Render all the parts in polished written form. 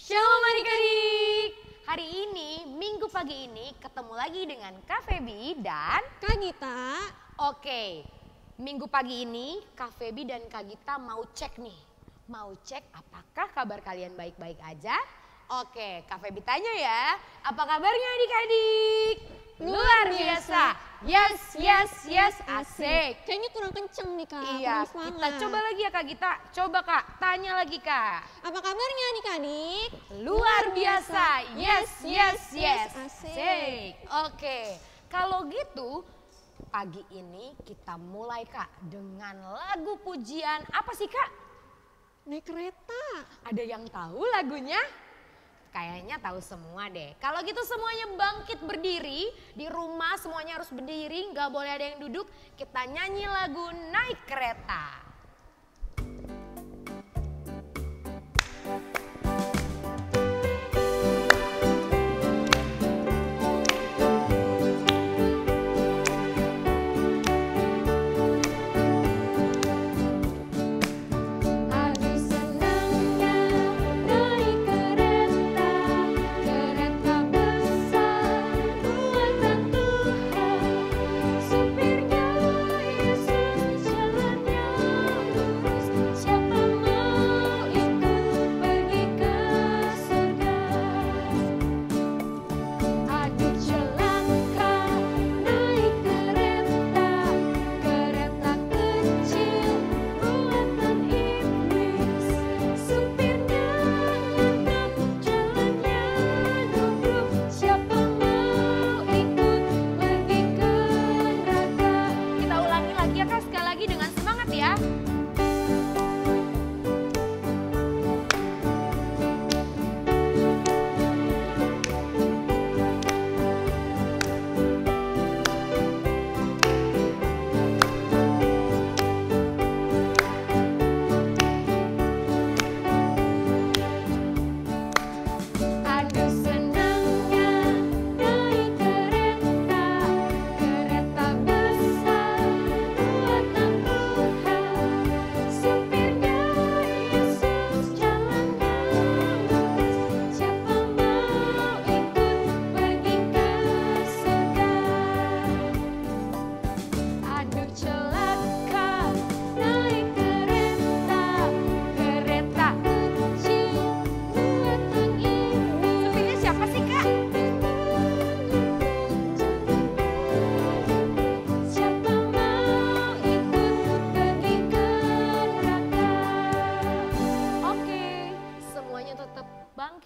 Shalom adik-adik. Hari ini, minggu pagi ini ketemu lagi dengan Kak Feby dan Kak Gita. Oke, minggu pagi ini Kak Feby dan Kak Gita mau cek nih. Mau cek apakah kabar kalian baik-baik aja? Oke, Kak Feby tanya ya, apa kabarnya adik-adik? Luar biasa. Yes, asik. Kayaknya kurang kenceng nih Kak. Iya, kurang semangat. kita coba lagi ya Kak Gita. Coba Kak, tanya lagi Kak. Apa kabarnya adik-adik? Luar biasa. Yes. Asik. Oke, kalau gitu pagi ini kita mulai Kak dengan lagu pujian. Apa sih Kak? Naik kereta. Ada yang tahu lagunya? Kayaknya tahu semua deh. Kalau gitu semuanya bangkit berdiri. Di rumah semuanya harus berdiri, nggak boleh ada yang duduk. Kita nyanyi lagu Naik Kereta.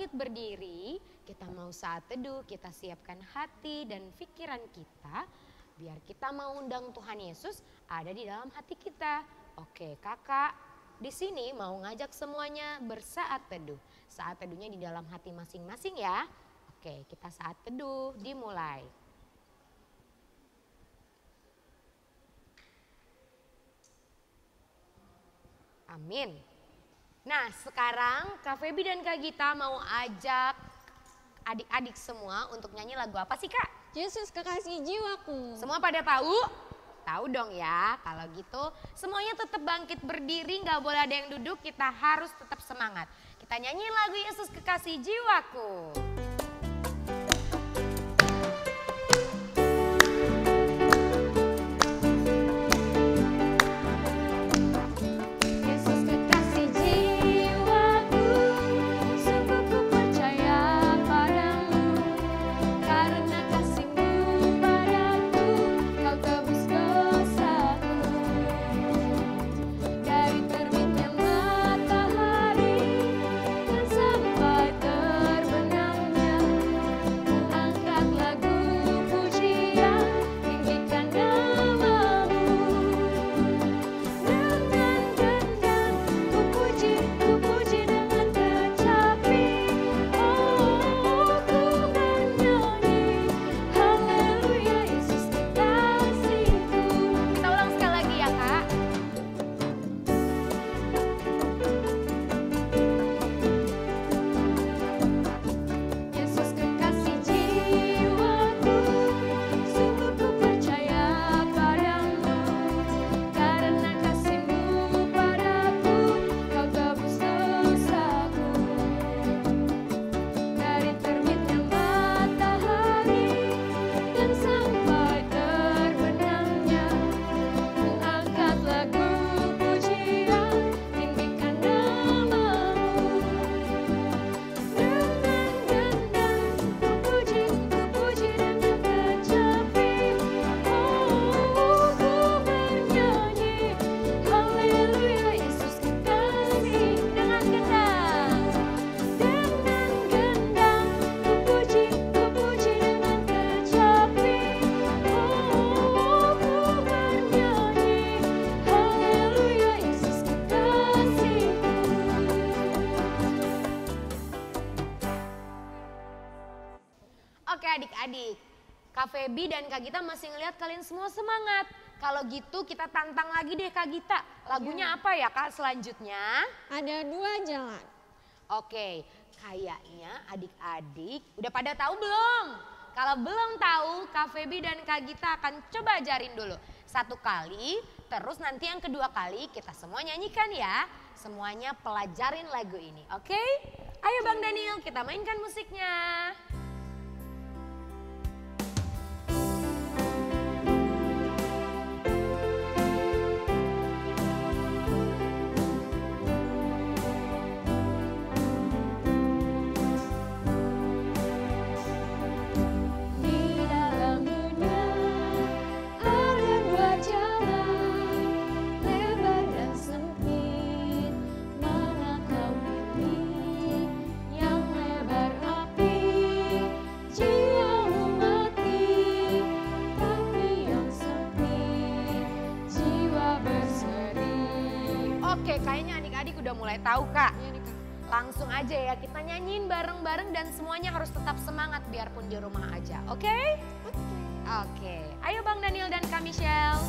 Berdiri, kita mau saat teduh, kita siapkan hati dan pikiran kita biar kita mau undang Tuhan Yesus ada di dalam hati kita. Oke, Kakak di sini mau ngajak semuanya bersaat teduh. Saat teduhnya di dalam hati masing-masing ya. Oke, kita saat teduh dimulai. Amin. Nah sekarang Kak Feby dan Kak Gita mau ajak adik-adik semua untuk nyanyi lagu apa sih Kak? Yesus kekasih jiwaku. Semua pada tahu? Tahu dong ya. Kalau gitu semuanya tetap bangkit berdiri, nggak boleh ada yang duduk, kita harus tetap semangat. Kita nyanyi lagu Yesus kekasih jiwaku. Sampai terbenamnya Oke adik-adik, Kak Feby dan Kak Gita masih ngeliat kalian semua semangat. Kalau gitu kita tantang lagi deh Kak Gita. Lagunya apa ya Kak selanjutnya? Ada 2 jalan. Oke, kayaknya adik-adik udah pada tahu belum? Kalau belum tahu, Kak Feby dan Kak Gita akan coba ajarin dulu. 1 kali, terus nanti yang kedua kali kita semua nyanyikan ya. Semuanya pelajarin lagu ini, oke? Ayo Bang Daniel, kita mainkan musiknya. Oke, kayaknya adik-adik udah mulai tahu Kak. Iya nih Kak. Langsung aja ya, kita nyanyiin bareng-bareng dan semuanya harus tetap semangat biarpun di rumah aja, oke? Oke, ayo Bang Daniel dan Kak Michelle.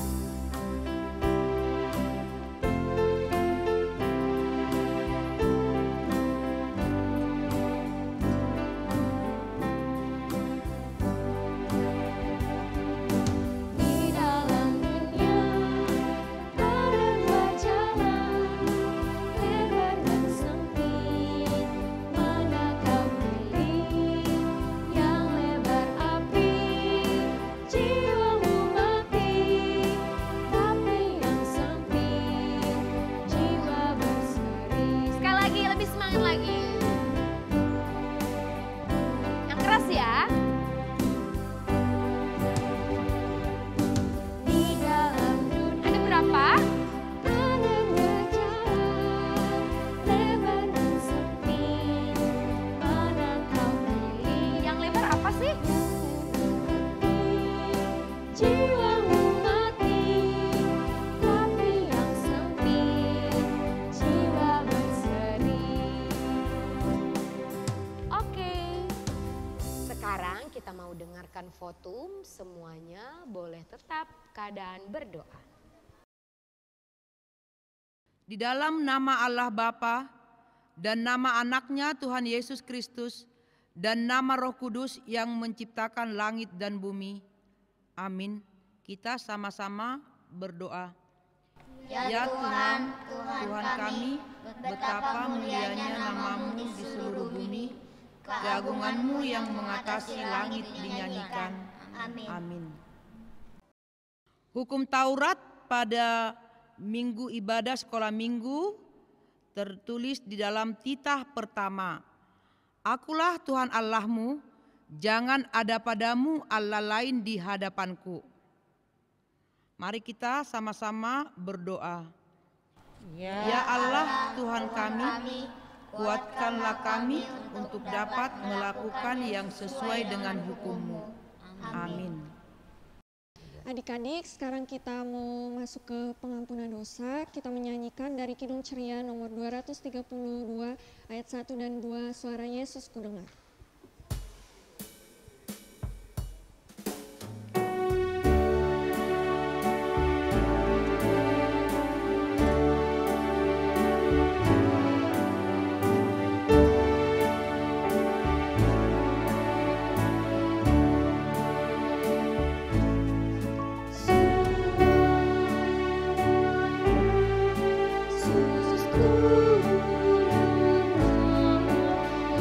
Kita mau dengarkan votum, semuanya boleh tetap keadaan berdoa. Di dalam nama Allah Bapa dan nama anaknya Tuhan Yesus Kristus dan nama Roh Kudus yang menciptakan langit dan bumi. Amin. Kita sama-sama berdoa. Ya Tuhan, Tuhan kami, betapa mulianya namamu di seluruh bumi. Keagunganmu yang mengatasi langit dinyanyikan. Amin. Hukum Taurat pada minggu ibadah sekolah minggu tertulis di dalam titah pertama. Akulah Tuhan Allahmu, jangan ada padamu Allah lain di hadapanku. Mari kita sama-sama berdoa. Ya Allah Tuhan kami, kuatkanlah kami untuk dapat melakukan yang sesuai dengan hukum-Mu. Amin. Adik-adik, sekarang kita mau masuk ke pengampunan dosa. Kita menyanyikan dari Kidung Ceria nomor 232 ayat 1 dan 2, Suara Yesus Kudengar. Yesus ku dengar,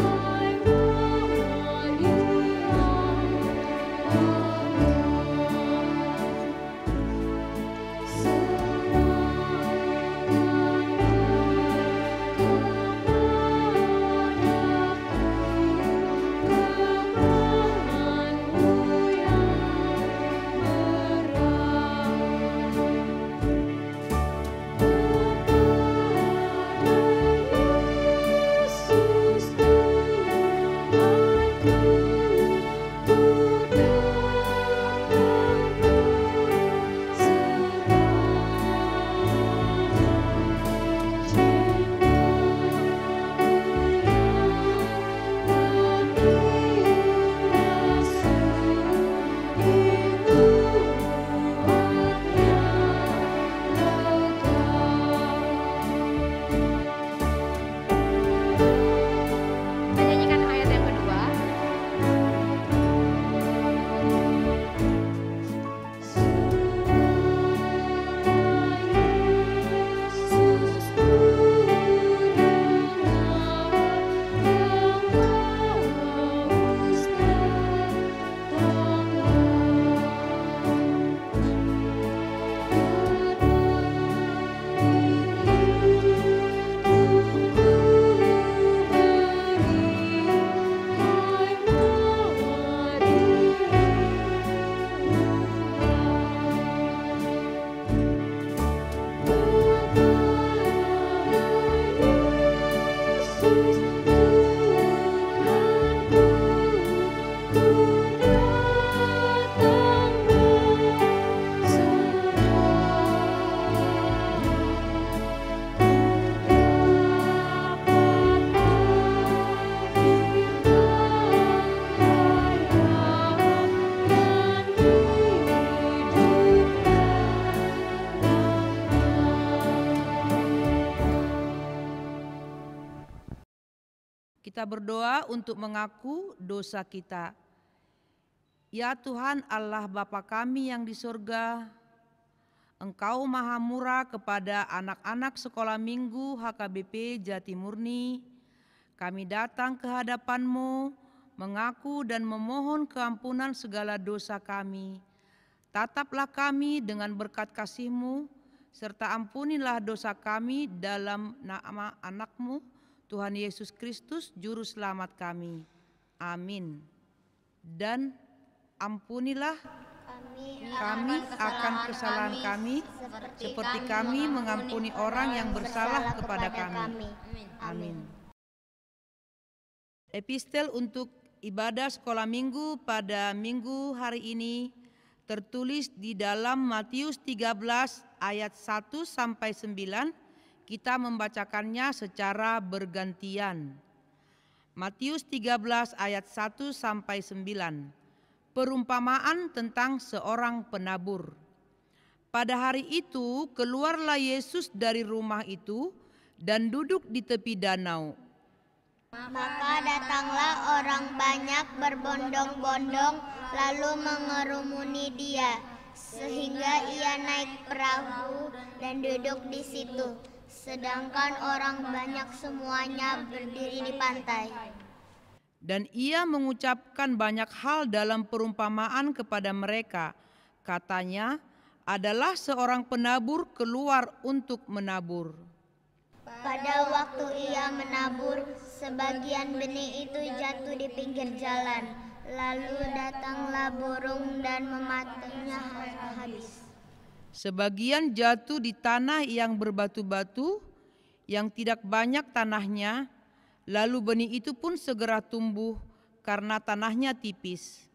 hai Kita berdoa untuk mengaku dosa kita. Ya Tuhan Allah Bapa kami yang di surga, Engkau maha murah kepada anak-anak sekolah minggu HKBP Jati Murni. Kami datang ke hadapan-Mu, mengaku dan memohon keampunan segala dosa kami. Tataplah kami dengan berkat kasih-Mu, serta ampunilah dosa kami dalam nama anak-Mu, Tuhan Yesus Kristus, Juru Selamat kami. Amin. Dan ampunilah kami akan kesalahan kami, seperti kami mengampuni orang yang bersalah kepada kami. Amin. Epistel untuk ibadah sekolah minggu pada minggu hari ini tertulis di dalam Matius 13 ayat 1 sampai 9. Kita membacakannya secara bergantian. Matius 13 ayat 1 sampai 9. Perumpamaan tentang seorang penabur. Pada hari itu keluarlah Yesus dari rumah itu dan duduk di tepi danau. Maka datanglah orang banyak berbondong-bondong lalu mengerumuni Dia, sehingga Ia naik perahu dan duduk di situ, sedangkan orang banyak semuanya berdiri di pantai. Dan Ia mengucapkan banyak hal dalam perumpamaan kepada mereka. Katanya, adalah seorang penabur keluar untuk menabur. Pada waktu Ia menabur, sebagian benih itu jatuh di pinggir jalan, lalu datanglah burung dan memakannya habis. Sebagian jatuh di tanah yang berbatu-batu, yang tidak banyak tanahnya, lalu benih itu pun segera tumbuh karena tanahnya tipis.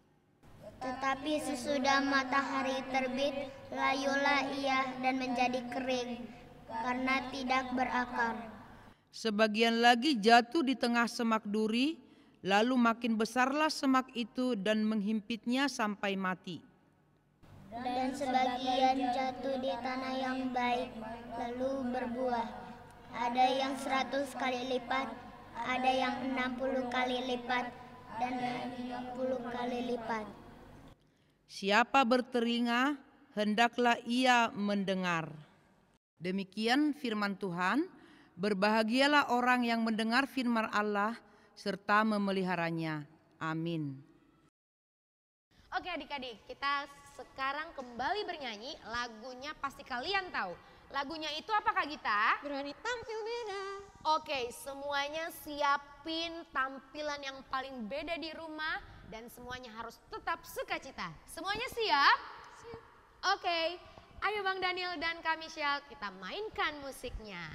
Tetapi sesudah matahari terbit, layulah ia dan menjadi kering, karena tidak berakar. Sebagian lagi jatuh di tengah semak duri, lalu makin besarlah semak itu dan menghimpitnya sampai mati. Dan sebagian jatuh di tanah yang baik, lalu berbuah. Ada yang 100 kali lipat, ada yang 60 kali lipat, dan 60 kali lipat. Siapa bertelinga, hendaklah ia mendengar. Demikian firman Tuhan. Berbahagialah orang yang mendengar firman Allah serta memeliharanya. Amin. Oke adik-adik, kita sekarang kembali bernyanyi. Lagunya pasti kalian tahu. Lagunya itu apa Kak Gita? Berani tampil beda. Oke, semuanya siapin tampilan yang paling beda di rumah. Dan semuanya harus tetap sukacita. Semuanya siap? Siap. Oke, ayo Bang Daniel dan Kak Michelle, kita mainkan musiknya.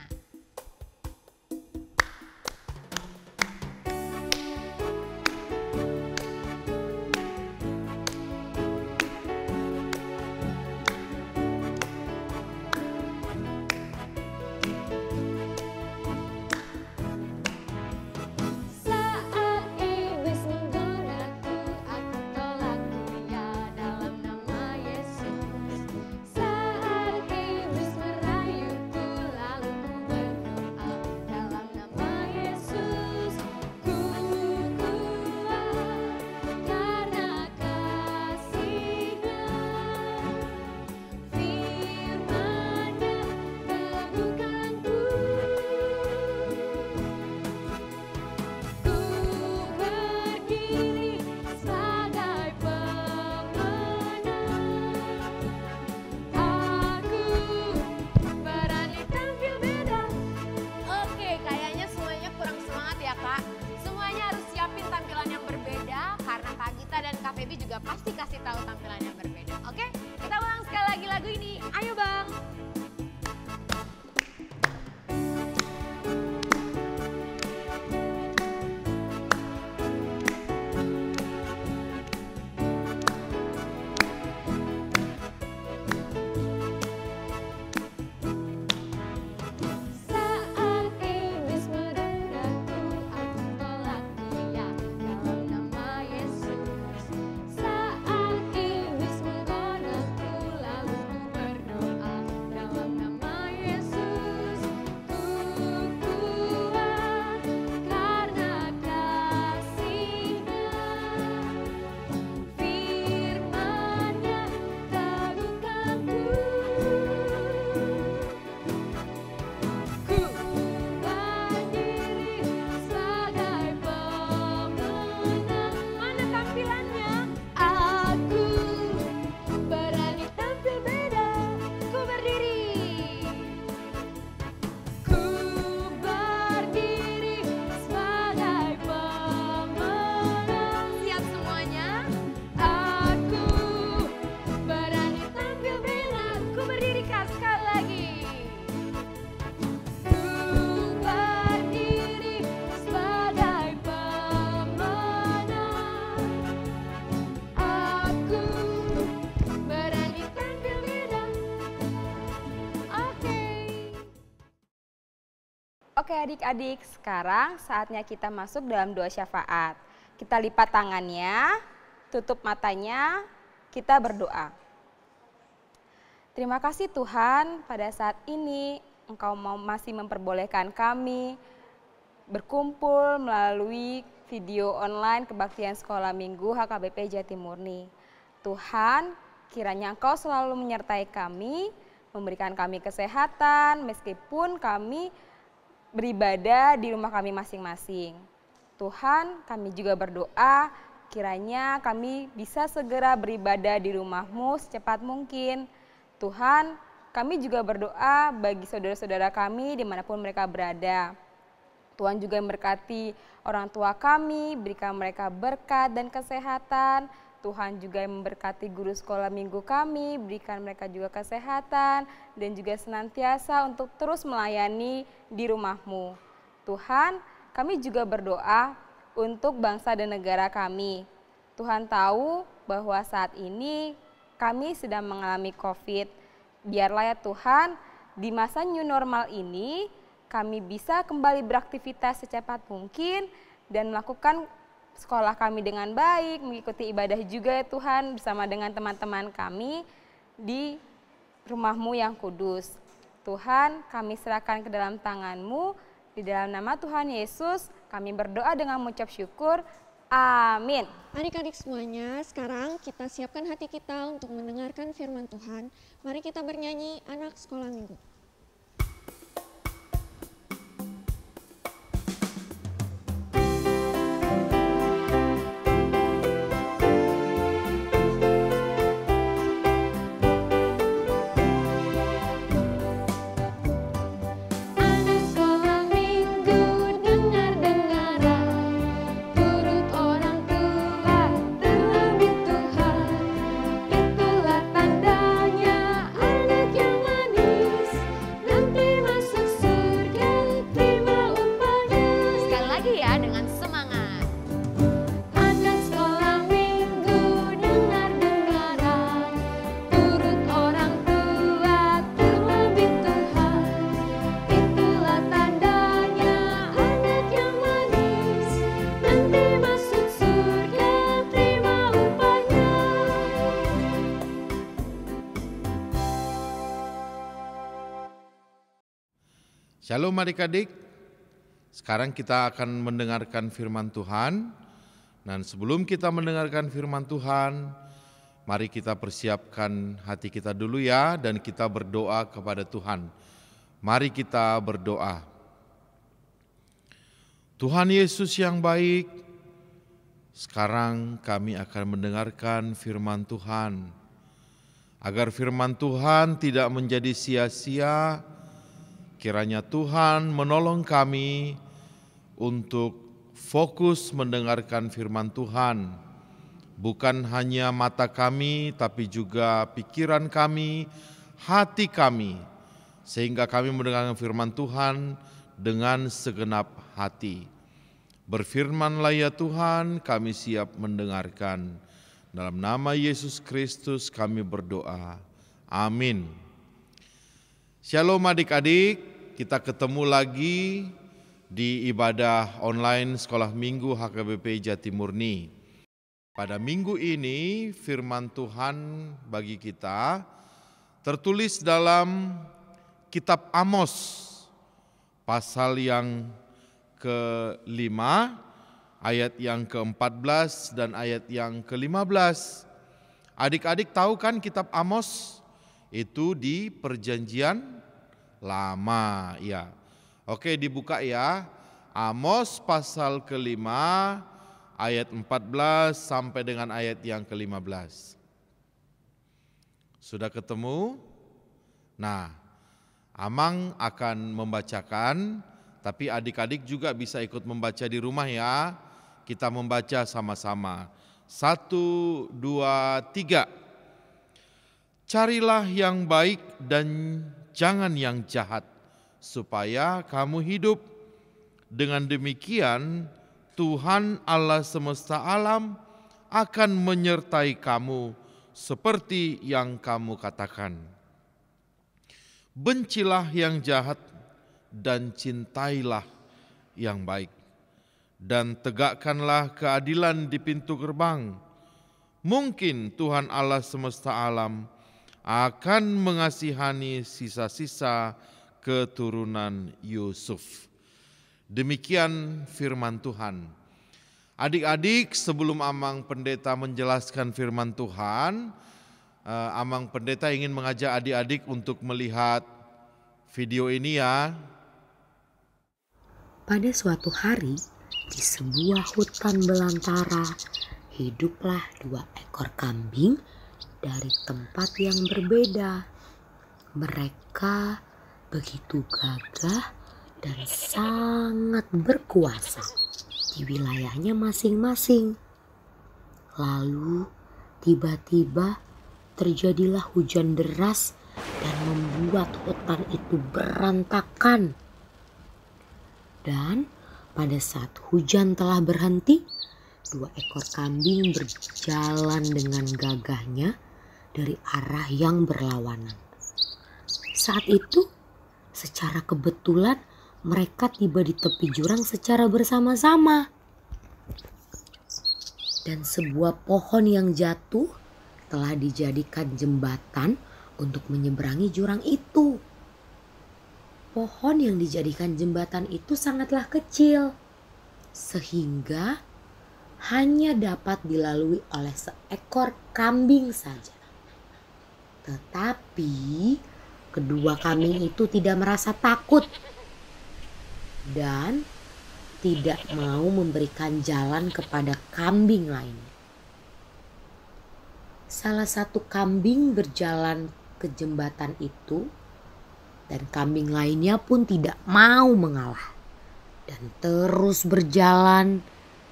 Juga pasti kasih tahu tampilan yang berbeda. Oke, kita ulang sekali lagi lagu ini. Ayo Bang. Oke adik-adik, sekarang saatnya kita masuk dalam doa syafaat. Kita lipat tangannya, tutup matanya, kita berdoa. Terima kasih Tuhan, pada saat ini Engkau masih memperbolehkan kami berkumpul melalui video online kebaktian sekolah minggu HKBP Jatimurni. Tuhan, kiranya Engkau selalu menyertai kami, memberikan kami kesehatan meskipun kami beribadah di rumah kami masing-masing. Tuhan, kami juga berdoa kiranya kami bisa segera beribadah di rumah-Mu secepat mungkin. Tuhan, kami juga berdoa bagi saudara-saudara kami dimanapun mereka berada. Tuhan juga memberkati orang tua kami, berikan mereka berkat dan kesehatan. Tuhan juga memberkati guru sekolah minggu kami, berikan mereka juga kesehatan dan juga senantiasa untuk terus melayani di rumah-Mu. Tuhan, kami juga berdoa untuk bangsa dan negara kami. Tuhan tahu bahwa saat ini kami sedang mengalami COVID. Biarlah ya Tuhan, di masa new normal ini kami bisa kembali beraktivitas secepat mungkin dan melakukan sekolah kami dengan baik, mengikuti ibadah juga ya Tuhan bersama dengan teman-teman kami di rumah-Mu yang kudus. Tuhan, kami serahkan ke dalam tangan-Mu, di dalam nama Tuhan Yesus kami berdoa dengan mengucap syukur. Amin. Adik-adik semuanya, sekarang kita siapkan hati kita untuk mendengarkan firman Tuhan. Mari kita bernyanyi anak sekolah minggu. Shalom adik-adik, sekarang kita akan mendengarkan firman Tuhan. Dan sebelum kita mendengarkan firman Tuhan, mari kita persiapkan hati kita dulu ya, dan kita berdoa kepada Tuhan. Mari kita berdoa. Tuhan Yesus yang baik, sekarang kami akan mendengarkan firman Tuhan. Agar firman Tuhan tidak menjadi sia-sia, kiranya Tuhan menolong kami untuk fokus mendengarkan firman Tuhan. Bukan hanya mata kami, tapi juga pikiran kami, hati kami. Sehingga kami mendengarkan firman Tuhan dengan segenap hati. Berfirmanlah ya Tuhan, kami siap mendengarkan. Dalam nama Yesus Kristus kami berdoa. Amin. Shalom adik-adik, kita ketemu lagi di ibadah online Sekolah Minggu HKBP Jatimurni. Pada minggu ini firman Tuhan bagi kita tertulis dalam kitab Amos pasal yang ke-5, ayat yang ke-14 dan ayat yang ke-15. Adik-adik tahu kan kitab Amos itu di Perjanjian Lama ya. Oke, dibuka ya. Amos pasal ke-5 ayat 14 sampai dengan ayat yang ke-15. Sudah ketemu? Nah, Amang akan membacakan, tapi adik-adik juga bisa ikut membaca di rumah ya. Kita membaca sama-sama. 1, 2, 3. Carilah yang baik dan jangan yang jahat, supaya kamu hidup. Dengan demikian, Tuhan Allah semesta alam akan menyertai kamu seperti yang kamu katakan. Bencilah yang jahat dan cintailah yang baik. Dan tegakkanlah keadilan di pintu gerbang. Mungkin Tuhan Allah semesta alam akan mengasihani sisa-sisa keturunan Yusuf. Demikian firman Tuhan. Adik-adik, sebelum Amang Pendeta menjelaskan firman Tuhan, Amang Pendeta ingin mengajak adik-adik untuk melihat video ini ya. Pada suatu hari, di sebuah hutan belantara, hiduplah 2 ekor kambing dari tempat yang berbeda. Mereka begitu gagah dan sangat berkuasa di wilayahnya masing-masing. Lalu tiba-tiba terjadilah hujan deras dan membuat hutan itu berantakan. Dan pada saat hujan telah berhenti, 2 ekor kambing berjalan dengan gagahnya dari arah yang berlawanan. Saat itu, secara kebetulan mereka tiba di tepi jurang secara bersama-sama. Dan sebuah pohon yang jatuh telah dijadikan jembatan untuk menyeberangi jurang itu. Pohon yang dijadikan jembatan itu sangatlah kecil, sehingga hanya dapat dilalui oleh seekor kambing saja. Tetapi kedua kambing itu tidak merasa takut dan tidak mau memberikan jalan kepada kambing lain. Salah satu kambing berjalan ke jembatan itu dan kambing lainnya pun tidak mau mengalah dan terus berjalan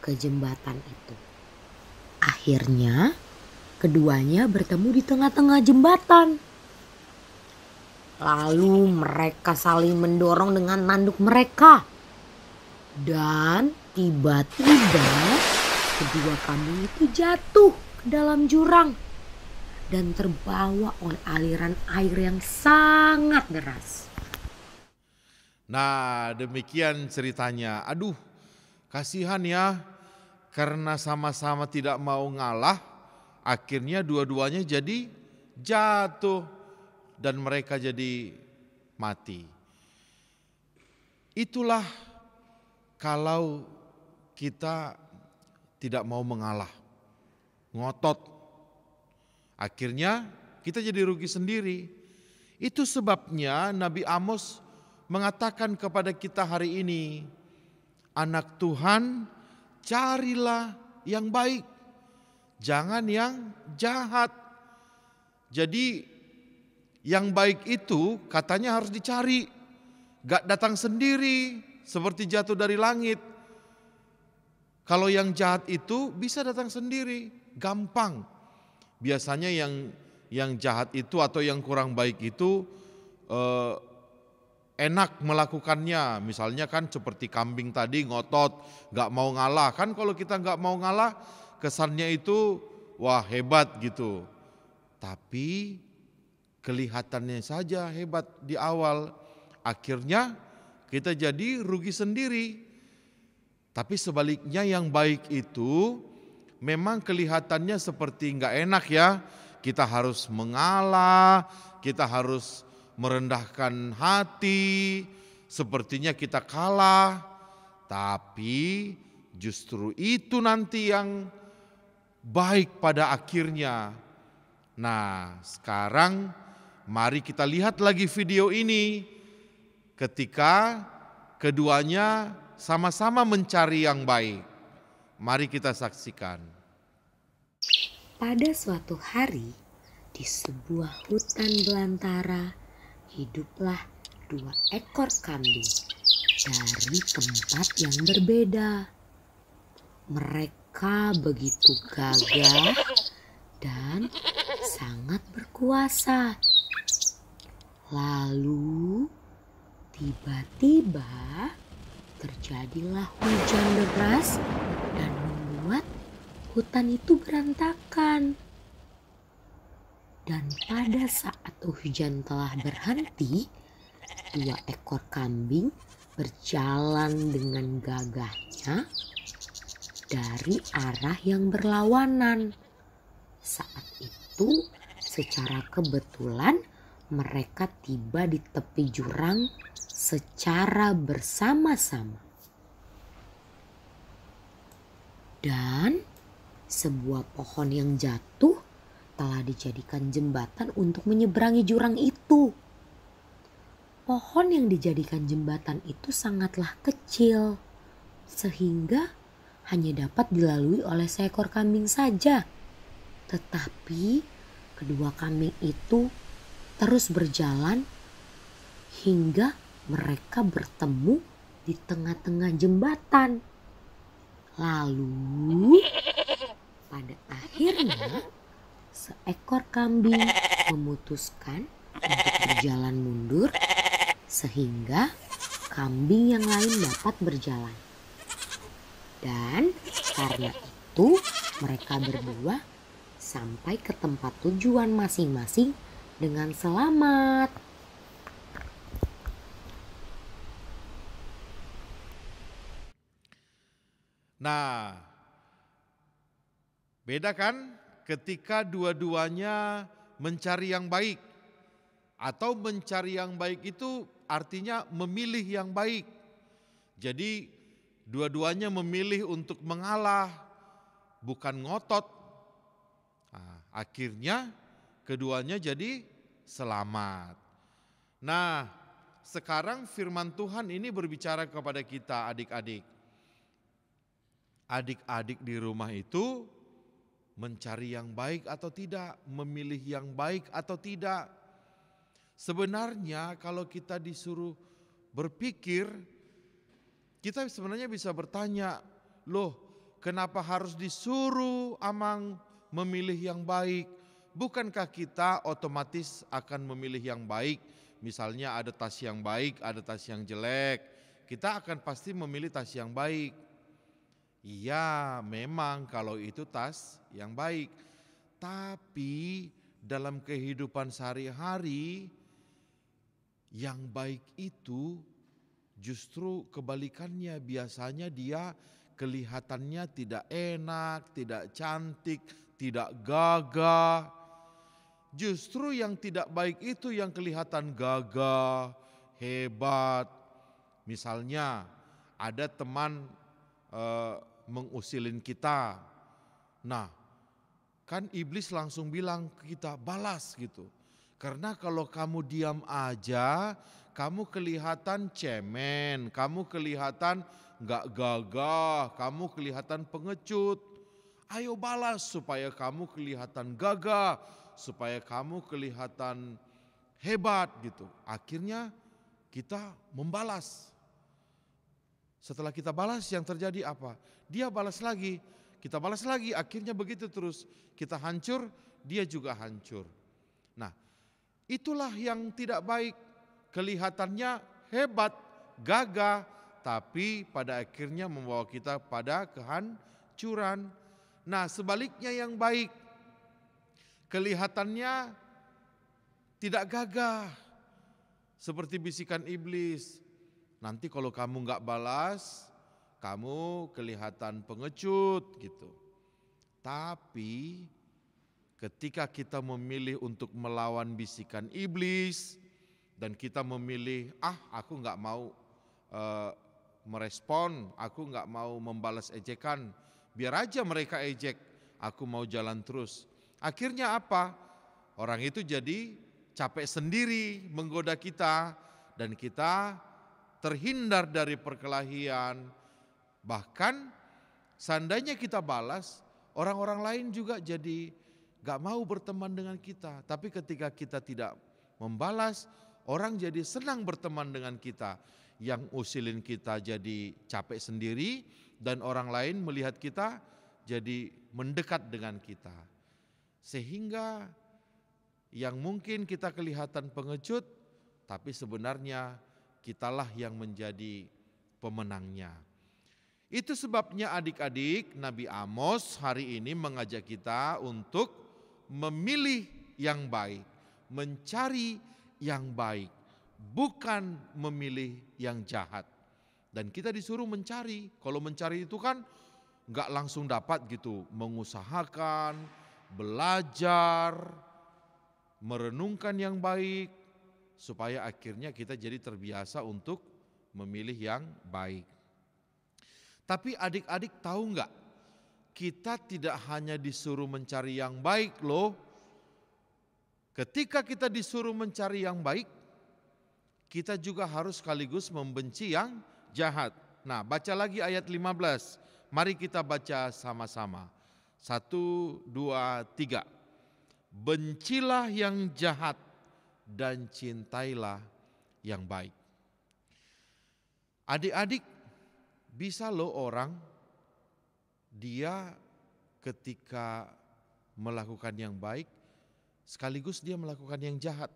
ke jembatan itu. Akhirnya keduanya bertemu di tengah-tengah jembatan. Lalu mereka saling mendorong dengan tanduk mereka. Dan tiba-tiba kedua kambing itu jatuh ke dalam jurang dan terbawa oleh aliran air yang sangat deras. Nah, demikian ceritanya. Aduh, kasihan ya, karena sama-sama tidak mau ngalah, akhirnya dua-duanya jadi jatuh dan mereka jadi mati. Itulah kalau kita tidak mau mengalah, ngotot, akhirnya kita jadi rugi sendiri. Itu sebabnya Nabi Amos mengatakan kepada kita hari ini, anak Tuhan, carilah yang baik, jangan yang jahat. Jadi yang baik itu katanya harus dicari, gak datang sendiri seperti jatuh dari langit. Kalau yang jahat itu bisa datang sendiri, gampang. Biasanya yang jahat itu atau yang kurang baik itu enak melakukannya. Misalnya kan seperti kambing tadi ngotot, gak mau ngalah. Kan kalau kita gak mau ngalah kesannya itu wah hebat gitu. Tapi kelihatannya saja hebat di awal. Akhirnya kita jadi rugi sendiri. Tapi sebaliknya yang baik itu memang kelihatannya seperti gak enak ya. Kita harus mengalah, kita harus merendahkan hati, sepertinya kita kalah. Tapi justru itu nanti yang baik pada akhirnya. Nah, sekarang mari kita lihat lagi video ini ketika keduanya sama-sama mencari yang baik. Mari kita saksikan. Pada suatu hari, di sebuah hutan belantara, hiduplah 2 ekor kambing dari tempat yang berbeda. Mereka begitu gagah dan sangat berkuasa. Lalu tiba-tiba terjadilah hujan deras dan membuat hutan itu berantakan. Dan pada saat hujan telah berhenti, 2 ekor kambing berjalan dengan gagahnya dari arah yang berlawanan. Saat itu secara kebetulan mereka tiba di tepi jurang secara bersama-sama. Dan sebuah pohon yang jatuh telah dijadikan jembatan untuk menyeberangi jurang itu. Pohon yang dijadikan jembatan itu sangatlah kecil, sehingga hanya dapat dilalui oleh seekor kambing saja. Tetapi kedua kambing itu terus berjalan hingga mereka bertemu di tengah-tengah jembatan. Lalu pada akhirnya seekor kambing memutuskan untuk berjalan mundur sehingga kambing yang lain dapat berjalan. Dan karena itu mereka berdua sampai ke tempat tujuan masing-masing dengan selamat. Nah, beda kan ketika dua-duanya mencari yang baik. Atau mencari yang baik itu artinya memilih yang baik. Jadi dua-duanya memilih untuk mengalah, bukan ngotot. Nah, akhirnya keduanya jadi selamat. Nah, sekarang firman Tuhan ini berbicara kepada kita adik-adik. Adik-adik di rumah itu mencari yang baik atau tidak, memilih yang baik atau tidak. Sebenarnya kalau kita disuruh berpikir, kita sebenarnya bisa bertanya, loh kenapa harus disuruh Amang memilih yang baik? Bukankah kita otomatis akan memilih yang baik? Misalnya ada tas yang baik, ada tas yang jelek. Kita akan pasti memilih tas yang baik. Iya, memang kalau itu tas yang baik. Tapi dalam kehidupan sehari-hari, yang baik itu justru kebalikannya. Biasanya dia kelihatannya tidak enak, tidak cantik, tidak gagah. Justru yang tidak baik itu yang kelihatan gagah, hebat. Misalnya ada teman mengusilin kita. Nah, kan iblis langsung bilang ke kita, balas gitu. Karena kalau kamu diam aja, kamu kelihatan cemen, kamu kelihatan gak gagah, kamu kelihatan pengecut. Ayo balas supaya kamu kelihatan gagah, supaya kamu kelihatan hebat gitu. Akhirnya kita membalas. Setelah kita balas yang terjadi apa? Dia balas lagi, kita balas lagi, akhirnya begitu terus. Kita hancur, dia juga hancur. Nah, itulah yang tidak baik. Kelihatannya hebat, gagah, tapi pada akhirnya membawa kita pada kehancuran. Nah, sebaliknya yang baik, kelihatannya tidak gagah, seperti bisikan iblis. Nanti kalau kamu gak balas, kamu kelihatan pengecut gitu. Tapi ketika kita memilih untuk melawan bisikan iblis dan kita memilih, aku gak mau merespon, aku gak mau membalas ejekan, biar aja mereka ejek, aku mau jalan terus. Akhirnya apa? Orang itu jadi capek sendiri menggoda kita dan kita terhindar dari perkelahian. Bahkan seandainya kita balas, orang-orang lain juga jadi gak mau berteman dengan kita. Tapi ketika kita tidak membalas, orang jadi senang berteman dengan kita. Yang usilin kita jadi capek sendiri dan orang lain melihat kita jadi mendekat dengan kita. Sehingga yang mungkin kita kelihatan pengecut, tapi sebenarnya kitalah yang menjadi pemenangnya. Itu sebabnya adik-adik, Nabi Amos hari ini mengajak kita untuk memilih yang baik, mencari yang baik. bukan memilih yang jahat. Dan kita disuruh mencari. Kalau mencari itu kan nggak langsung dapat gitu, mengusahakan, belajar, merenungkan yang baik, supaya akhirnya kita jadi terbiasa untuk memilih yang baik. Tapi adik-adik tahu nggak, kita tidak hanya disuruh mencari yang baik loh. Ketika kita disuruh mencari yang baik, kita juga harus sekaligus membenci yang jahat. Nah, baca lagi ayat 15. Mari kita baca sama-sama. 1, 2, 3. Bencilah yang jahat dan cintailah yang baik. Adik-adik, bisa loh orang dia ketika melakukan yang baik sekaligus dia melakukan yang jahat.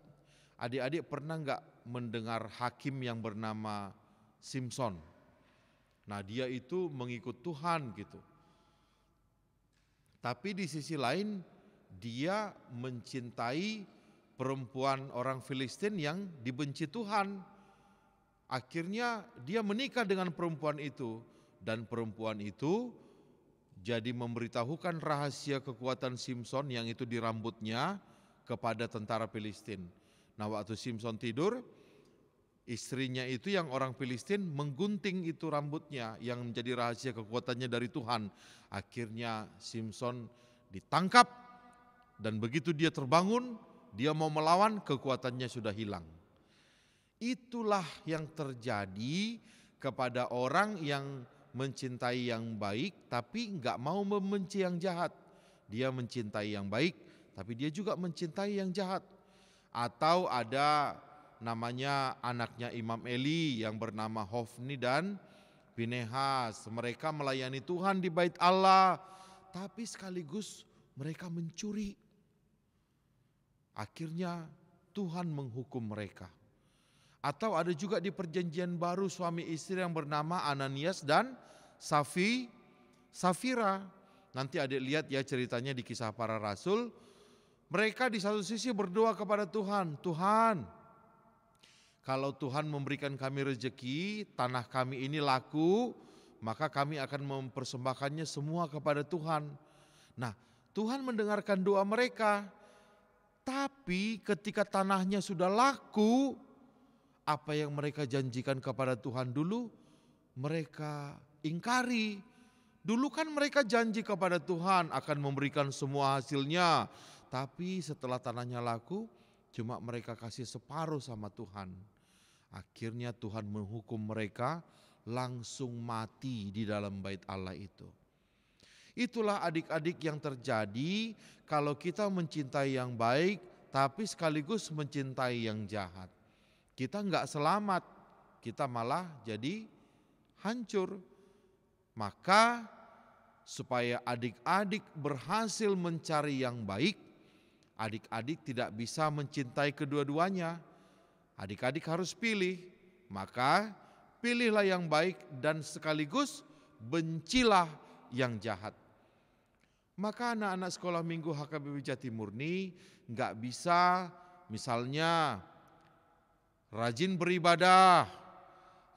Adik-adik pernah nggak mendengar hakim yang bernama Simpson? Nah, dia itu mengikut Tuhan gitu. Tapi di sisi lain dia mencintai perempuan orang Filistin yang dibenci Tuhan. Akhirnya dia menikah dengan perempuan itu, dan perempuan itu jadi memberitahukan rahasia kekuatan Simpson yang itu di rambutnya kepada tentara Filistin. Nah, waktu Simpson tidur, istrinya itu yang orang Filistin menggunting itu rambutnya yang menjadi rahasia kekuatannya dari Tuhan. Akhirnya Simpson ditangkap, dan begitu dia terbangun, dia mau melawan, kekuatannya sudah hilang. Itulah yang terjadi kepada orang yang mencintai yang baik tapi enggak mau membenci yang jahat. Dia mencintai yang baik tapi dia juga mencintai yang jahat. Atau ada namanya anaknya Imam Eli yang bernama Hofni dan Pinehas. Mereka melayani Tuhan di bait Allah, tapi sekaligus mereka mencuri. Akhirnya Tuhan menghukum mereka. Atau ada juga di perjanjian baru suami istri yang bernama Ananias dan Safira. Nanti adik lihat ya ceritanya di Kisah Para Rasul. Mereka di satu sisi berdoa kepada Tuhan, Tuhan, kalau Tuhan memberikan kami rezeki, tanah kami ini laku, maka kami akan mempersembahkannya semua kepada Tuhan. Nah, Tuhan mendengarkan doa mereka. Tapi ketika tanahnya sudah laku, apa yang mereka janjikan kepada Tuhan dulu, mereka ingkari. Dulu kan mereka janji kepada Tuhan akan memberikan semua hasilnya. Tapi setelah tanahnya laku, cuma mereka kasih separuh sama Tuhan. Akhirnya Tuhan menghukum mereka langsung mati di dalam bait Allah itu. Itulah adik-adik yang terjadi kalau kita mencintai yang baik, tapi sekaligus mencintai yang jahat. Kita enggak selamat, kita malah jadi hancur. Maka supaya adik-adik berhasil mencari yang baik, adik-adik tidak bisa mencintai kedua-duanya. Adik-adik harus pilih, maka pilihlah yang baik dan sekaligus bencilah yang jahat. Maka anak-anak sekolah minggu HKBP Jatimurni enggak bisa misalnya rajin beribadah,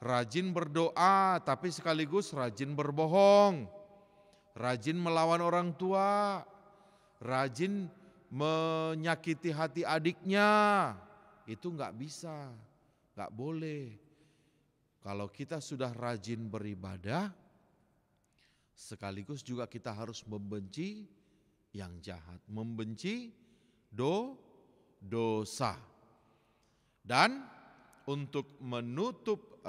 rajin berdoa, tapi sekaligus rajin berbohong, rajin melawan orang tua, rajin menyakiti hati adiknya. Itu enggak bisa, enggak boleh. Kalau kita sudah rajin beribadah, sekaligus juga kita harus membenci yang jahat, membenci dosa. Dan untuk menutup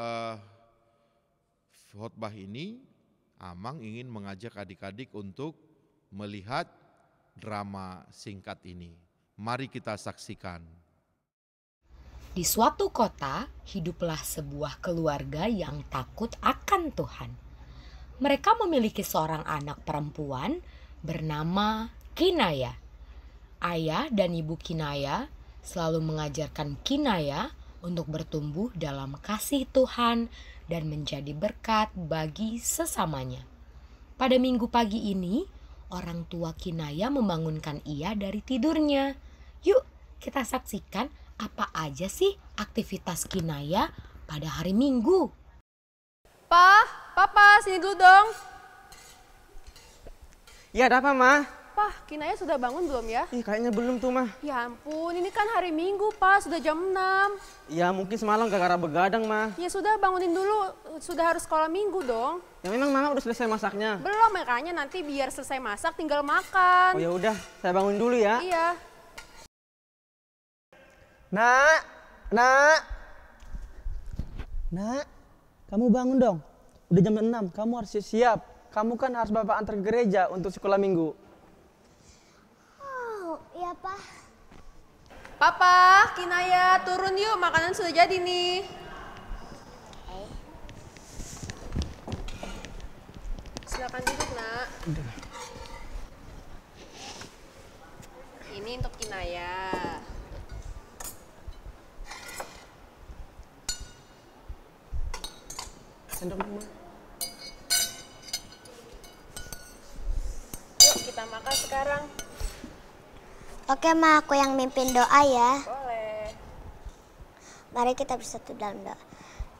khotbah ini, Amang ingin mengajak adik-adik untuk melihat drama singkat ini. Mari kita saksikan. Di suatu kota, hiduplah sebuah keluarga yang takut akan Tuhan. Mereka memiliki seorang anak perempuan bernama Kinaya. Ayah dan ibu Kinaya selalu mengajarkan Kinaya untuk bertumbuh dalam kasih Tuhan dan menjadi berkat bagi sesamanya. Pada minggu pagi ini, orang tua Kinaya membangunkan ia dari tidurnya. Yuk, kita saksikan apa aja sih aktivitas Kinaya pada hari Minggu? Papa, sini dulu dong. Ya, ada apa, Ma? Kinaya sudah bangun belum ya? Kayaknya belum tuh, Ma. Ya ampun, ini kan hari Minggu, sudah jam 6. Ya, mungkin semalam gara-gara begadang, Ma. Ya sudah, bangunin dulu, sudah harus sekolah Minggu dong. Ya memang Mama udah selesai masaknya. Belum, makanya nanti biar selesai masak tinggal makan. Oh ya udah, saya bangun dulu ya. Iya. Nak, kamu bangun dong. Udah jam 6, kamu harus siap. Kamu kan harus Bapak antar ke gereja untuk sekolah Minggu. Oh, iya, Pak. Papa, Kinaya, turun yuk, makanan sudah jadi nih. Silakan duduk, Nak. Ini untuk Kinaya. Sendok, Ma. Yuk, kita makan sekarang. Oke, Ma, aku yang mimpin doa ya. Boleh. Mari kita bersatu dalam doa.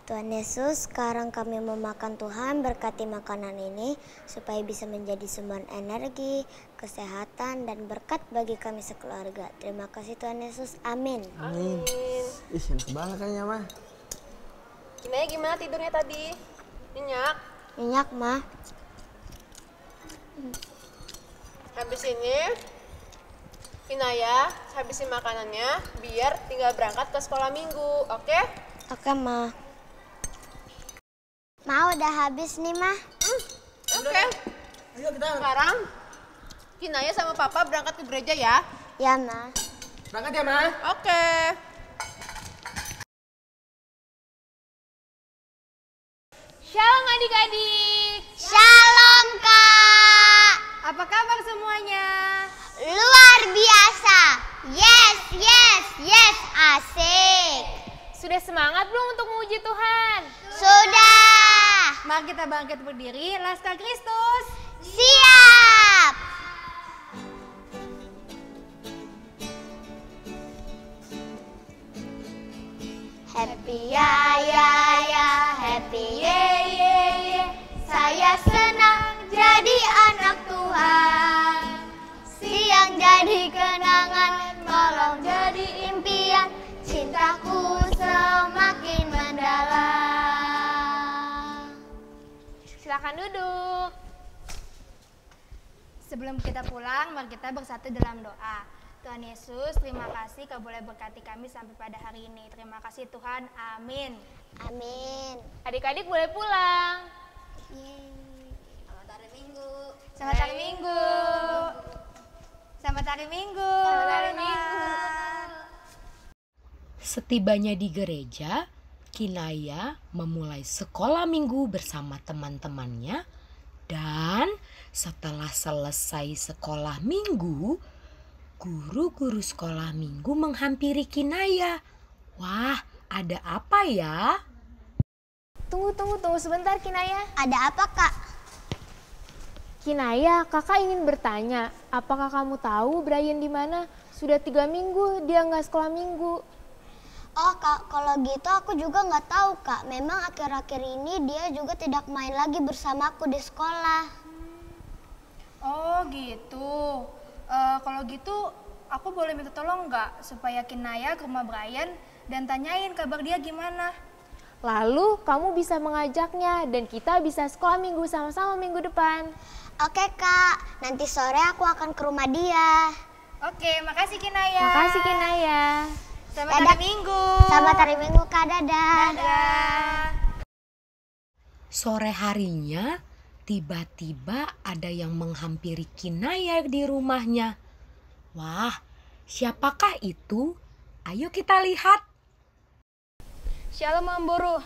Tuhan Yesus, sekarang kami mau makan. Tuhan, berkati makanan ini supaya bisa menjadi sumber energi, kesehatan, dan berkat bagi kami sekeluarga. Terima kasih Tuhan Yesus. Amin. Amin. Ih, enak banget kayaknya, Ma. Kinaya gimana tidurnya tadi? Nyenyak? Nyenyak, Ma. Habis ini, Kinaya habisin makanannya biar tinggal berangkat ke sekolah Minggu, oke? Oke, Ma. Ma, udah habis nih, Ma. Oke. Ayo kita Sekarang, Kinaya sama Papa berangkat ke gereja ya? Ya, Ma. berangkat ya, Ma. Oke. Shalom adik-adik. Shalom, Kak. Apa kabar semuanya? Luar biasa. Yes, yes, yes. Asik. Sudah semangat belum untuk memuji Tuhan? Sudah. Mari kita bangkit berdiri, Laskar Kristus. Siap. Happy ya ya ya, happy ye ye ye. Saya senang jadi anak Tuhan. Siang jadi kenangan, malam jadi impian. Cintaku semakin mendalam. Silakan duduk. Sebelum kita pulang, mari kita bersatu dalam doa. Tuhan Yesus, terima kasih Kau boleh berkati kami sampai pada hari ini. Terima kasih Tuhan, amin. Amin. Adik-adik boleh pulang. Selamat hari Minggu. Selamat hari Minggu. Selamat hari Minggu. Selamat hari Minggu. Setibanya di gereja, Kinaya memulai sekolah minggu bersama teman-temannya. Dan setelah selesai sekolah minggu, guru-guru sekolah minggu menghampiri Kinaya. Wah, ada apa ya? Tunggu sebentar Kinaya. Ada apa, Kak? Kinaya, kakak ingin bertanya, apakah kamu tahu Brian di mana? Sudah 3 minggu dia nggak sekolah minggu. Oh, Kak, kalau gitu aku juga nggak tahu, Kak. Memang akhir-akhir ini dia juga tidak main lagi bersamaku di sekolah. Oh gitu. Kalau gitu aku boleh minta tolong nggak supaya Kinaya ke rumah Brian dan tanyain kabar dia gimana? Lalu kamu bisa mengajaknya dan kita bisa sekolah minggu sama-sama minggu depan. Oke, Kak. Nanti sore aku akan ke rumah dia. Oke, makasih Kinaya. Makasih Kinaya. Selamat hari Minggu. Selamat hari Minggu, Kak. Dadah. Dadah. Sore harinya, tiba-tiba ada yang menghampiri Kinaya di rumahnya. Wah, siapakah itu? Ayo kita lihat. Shalom Om Boru.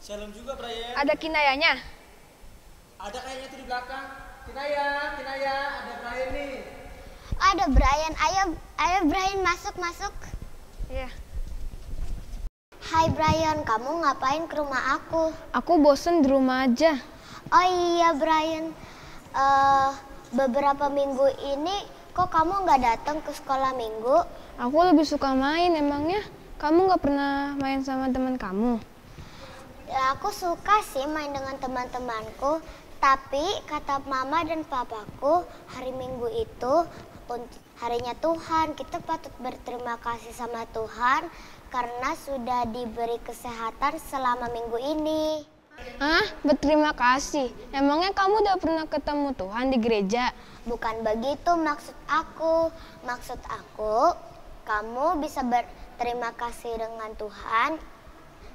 Shalom juga, Brian. Ada Kinayanya? Ada kayaknya tuh di belakang. Kinaya, ada Brian nih. Ada Brian. Ayo Brian, masuk. Iya. Hai Brian, kamu ngapain ke rumah aku? Aku bosen di rumah aja. Oh iya Brian, beberapa minggu ini kok kamu nggak datang ke sekolah minggu? Aku lebih suka main emangnya. kamu nggak pernah main sama teman kamu? Ya, aku suka sih main dengan teman-temanku, tapi kata mama dan papaku hari Minggu itu harinya Tuhan. Kita patut berterima kasih sama Tuhan karena sudah diberi kesehatan selama minggu ini. Hah? Berterima kasih? Emangnya kamu udah pernah ketemu Tuhan di gereja? Bukan begitu maksud aku. Maksud aku, kamu bisa berterima kasih dengan Tuhan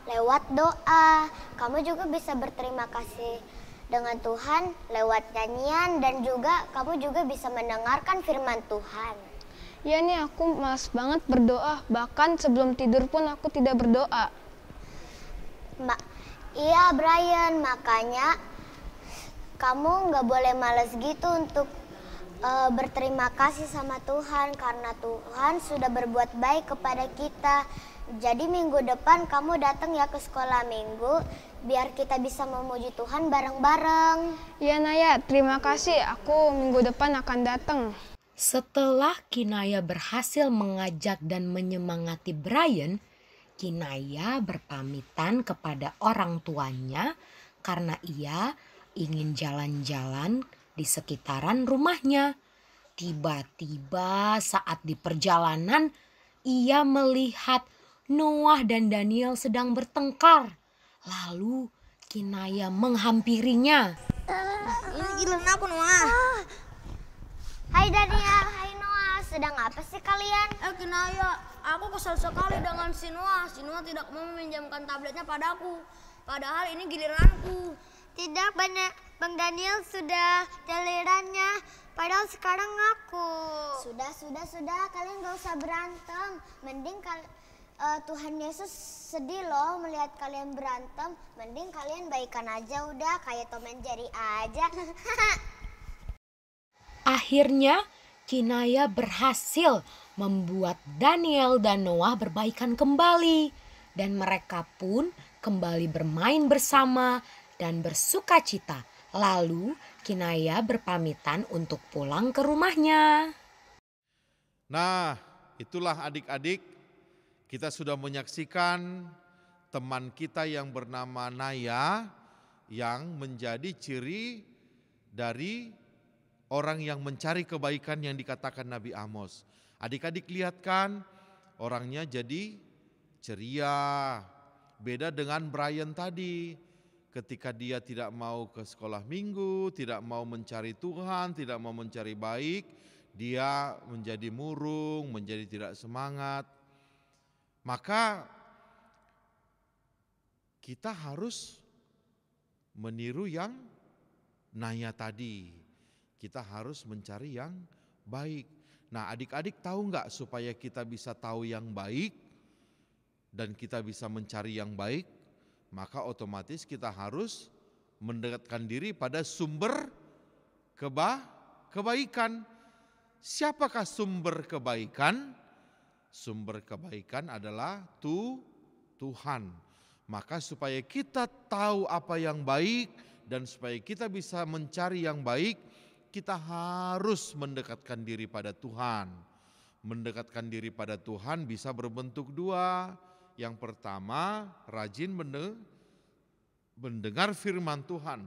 lewat doa. Kamu juga bisa berterima kasih dengan Tuhan lewat nyanyian, dan juga kamu juga bisa mendengarkan firman Tuhan. Ya nih, aku malas banget berdoa. Bahkan sebelum tidur pun aku tidak berdoa. Iya Brian, makanya kamu nggak boleh malas gitu untuk berterima kasih sama Tuhan, karena Tuhan sudah berbuat baik kepada kita. Jadi minggu depan kamu datang ya ke sekolah minggu, biar kita bisa memuji Tuhan bareng-bareng. Iya Naya, terima kasih. Aku minggu depan akan datang. Setelah Kinaya berhasil mengajak dan menyemangati Brian, Kinaya berpamitan kepada orang tuanya karena ia ingin jalan-jalan di sekitaran rumahnya. Tiba-tiba saat di perjalanan, ia melihat Noah dan Daniel sedang bertengkar. Lalu Kinaya menghampirinya. Ini giliran aku, Noah. Hai Daniel, hai Noah, sedang apa sih kalian? Kinaya, aku kesal sekali dengan si Noah. Si Noah tidak mau meminjamkan tabletnya padaku. Padahal ini giliranku. Tidak, Bang Daniel sudah gilirannya. Padahal sekarang aku. Sudah. Kalian gak usah berantem. Mending Tuhan Yesus sedih loh melihat kalian berantem. Mending kalian baikan aja udah, kayak Tom and Jerry aja. Akhirnya Kinaya berhasil membuat Daniel dan Noah berbaikan kembali. Dan mereka pun kembali bermain bersama dan bersuka cita. Lalu Kinaya berpamitan untuk pulang ke rumahnya. Nah, itulah adik-adik, kita sudah menyaksikan teman kita yang bernama Naya yang menjadi ciri dari orang yang mencari kebaikan yang dikatakan Nabi Amos. Adik-adik lihat kan, orangnya jadi ceria. Beda dengan Brian tadi, ketika dia tidak mau ke sekolah minggu, tidak mau mencari Tuhan, tidak mau mencari baik, dia menjadi murung, menjadi tidak semangat. Maka kita harus meniru yang Naya tadi. Kita harus mencari yang baik. Nah, adik-adik tahu nggak supaya kita bisa tahu yang baik dan kita bisa mencari yang baik, maka otomatis kita harus mendekatkan diri pada sumber kebaikan. Siapakah sumber kebaikan? Sumber kebaikan adalah Tuhan. Maka supaya kita tahu apa yang baik dan supaya kita bisa mencari yang baik, kita harus mendekatkan diri pada Tuhan. Mendekatkan diri pada Tuhan bisa berbentuk dua. Yang pertama, rajin mendengar firman Tuhan.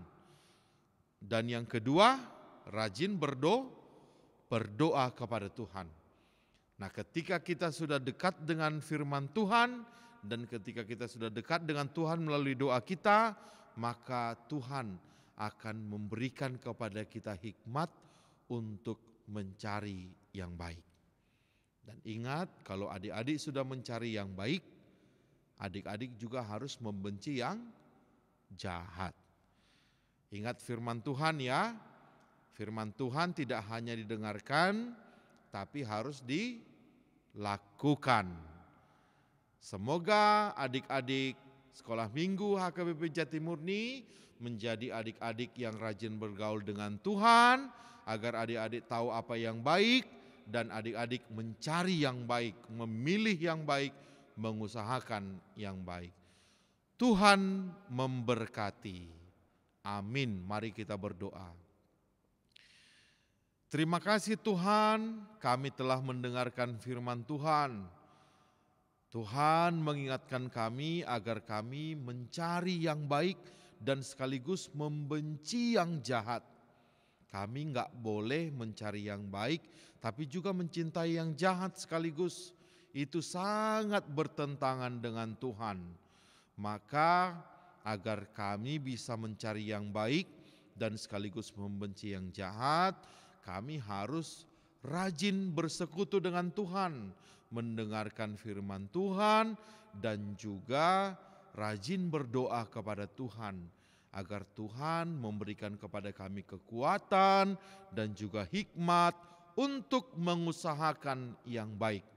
Dan yang kedua, rajin berdoa kepada Tuhan. Nah, ketika kita sudah dekat dengan firman Tuhan dan ketika kita sudah dekat dengan Tuhan melalui doa kita, maka Tuhan akan memberikan kepada kita hikmat untuk mencari yang baik. Dan ingat, kalau adik-adik sudah mencari yang baik, adik-adik juga harus membenci yang jahat. Ingat firman Tuhan ya, firman Tuhan tidak hanya didengarkan, tapi harus dilakukan. Semoga adik-adik Sekolah Minggu HKBP Jatimurni menjadi adik-adik yang rajin bergaul dengan Tuhan, agar adik-adik tahu apa yang baik dan adik-adik mencari yang baik, memilih yang baik, mengusahakan yang baik. Tuhan memberkati. Amin. Mari kita berdoa. Terima kasih Tuhan, kami telah mendengarkan firman Tuhan. Tuhan mengingatkan kami agar kami mencari yang baik dan sekaligus membenci yang jahat. Kami nggak boleh mencari yang baik, tapi juga mencintai yang jahat sekaligus. Itu sangat bertentangan dengan Tuhan. Maka agar kami bisa mencari yang baik dan sekaligus membenci yang jahat, kami harus rajin bersekutu dengan Tuhan, mendengarkan firman Tuhan, dan juga rajin berdoa kepada Tuhan, agar Tuhan memberikan kepada kami kekuatan dan juga hikmat untuk mengusahakan yang baik.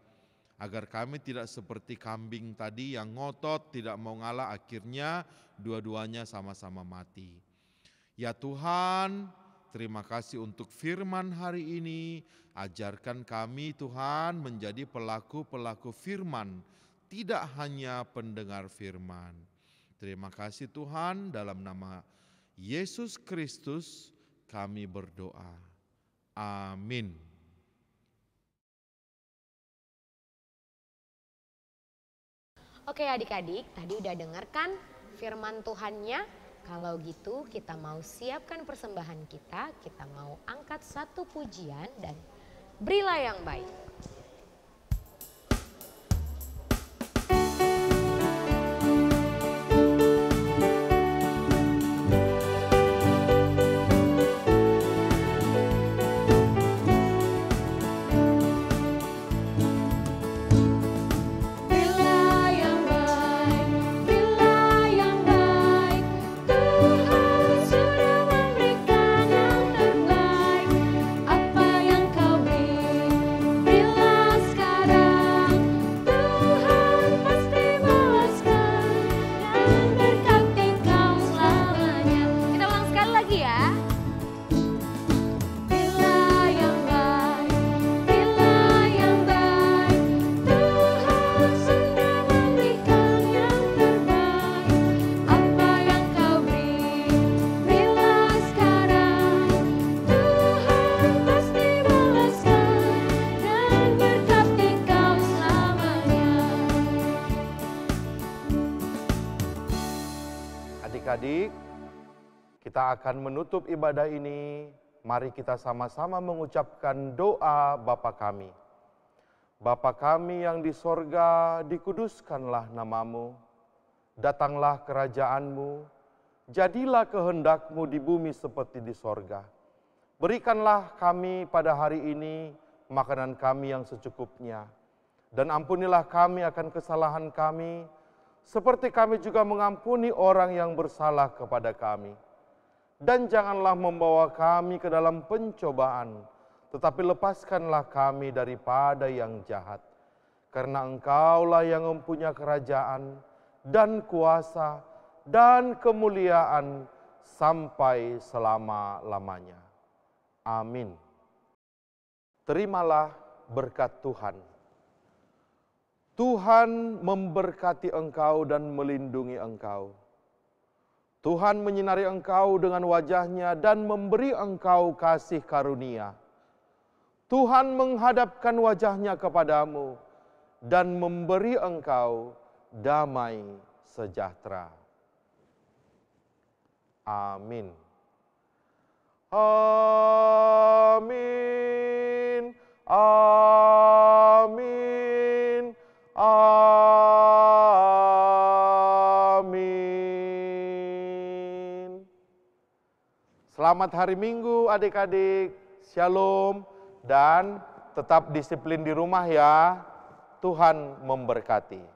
Agar kami tidak seperti kambing tadi yang ngotot, tidak mau ngalah, akhirnya dua-duanya sama-sama mati. Ya Tuhan, terima kasih untuk firman hari ini. Ajarkan kami Tuhan menjadi pelaku-pelaku firman, tidak hanya pendengar firman. Terima kasih Tuhan, dalam nama Yesus Kristus kami berdoa. Amin. Oke adik-adik, tadi udah dengarkan firman Tuhannya. Kalau gitu kita mau siapkan persembahan kita mau angkat satu pujian dan berilah yang baik. Adik-adik, kita akan menutup ibadah ini. Mari kita sama-sama mengucapkan doa Bapa kami. Bapa kami yang di sorga, dikuduskanlah namamu. Datanglah kerajaanmu, jadilah kehendakmu di bumi seperti di sorga. Berikanlah kami pada hari ini makanan kami yang secukupnya. Dan ampunilah kami akan kesalahan kami, seperti kami juga mengampuni orang yang bersalah kepada kami. Dan janganlah membawa kami ke dalam pencobaan, tetapi lepaskanlah kami daripada yang jahat. Karena Engkaulah yang mempunyai kerajaan dan kuasa dan kemuliaan sampai selama-lamanya. Amin. Terimalah berkat Tuhan. Tuhan memberkati engkau dan melindungi engkau. Tuhan menyinari engkau dengan wajah-Nya dan memberi engkau kasih karunia. Tuhan menghadapkan wajah-Nya kepadamu dan memberi engkau damai sejahtera. Amin. Amin. Amin. Amin. Selamat hari Minggu adik-adik. Shalom dan tetap disiplin di rumah ya. Tuhan memberkati.